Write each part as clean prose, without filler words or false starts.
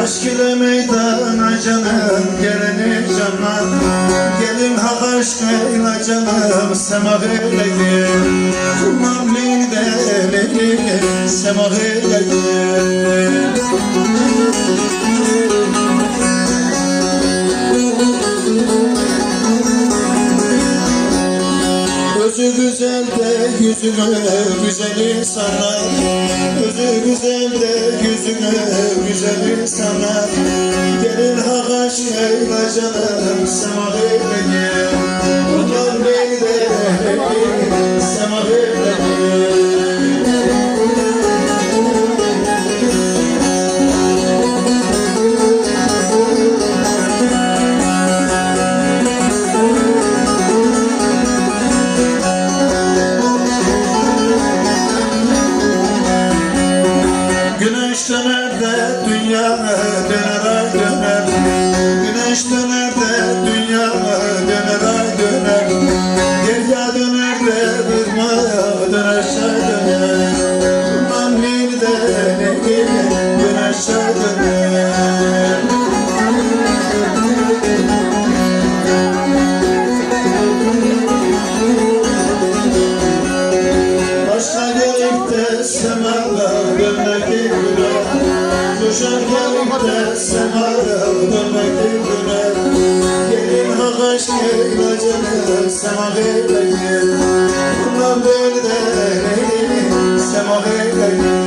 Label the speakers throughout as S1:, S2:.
S1: Aşk ile meydana canım geleni canlar. Gelin hak aşkıyla canım semah eyleyin. Kullan beni de elini semah eyleyin. Özü güzel de yüzünü güzel insanlar. Özü güzel de yüzünü güzel insanlar. Gelin hak aşkıyla canım semah eyleyin. Kullan beni de elini semah eyleyin. Güneş döner de dünya döner ay döner. Güneş döner de dünya döner ay döner. Derya döner de ırmağa döner çay döner. Kullan beni de döner çay döner. Başla gelip de semada dönmekti güne. Coşar gelip de semada dönmekti güne. Gelin hak aşkıyla canım semah eyleyin. Kullan beni de elini semah eyleyin.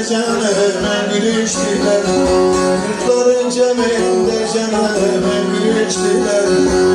S1: Canım gülüştüler. Kırkların ceminde canım gülüştüler.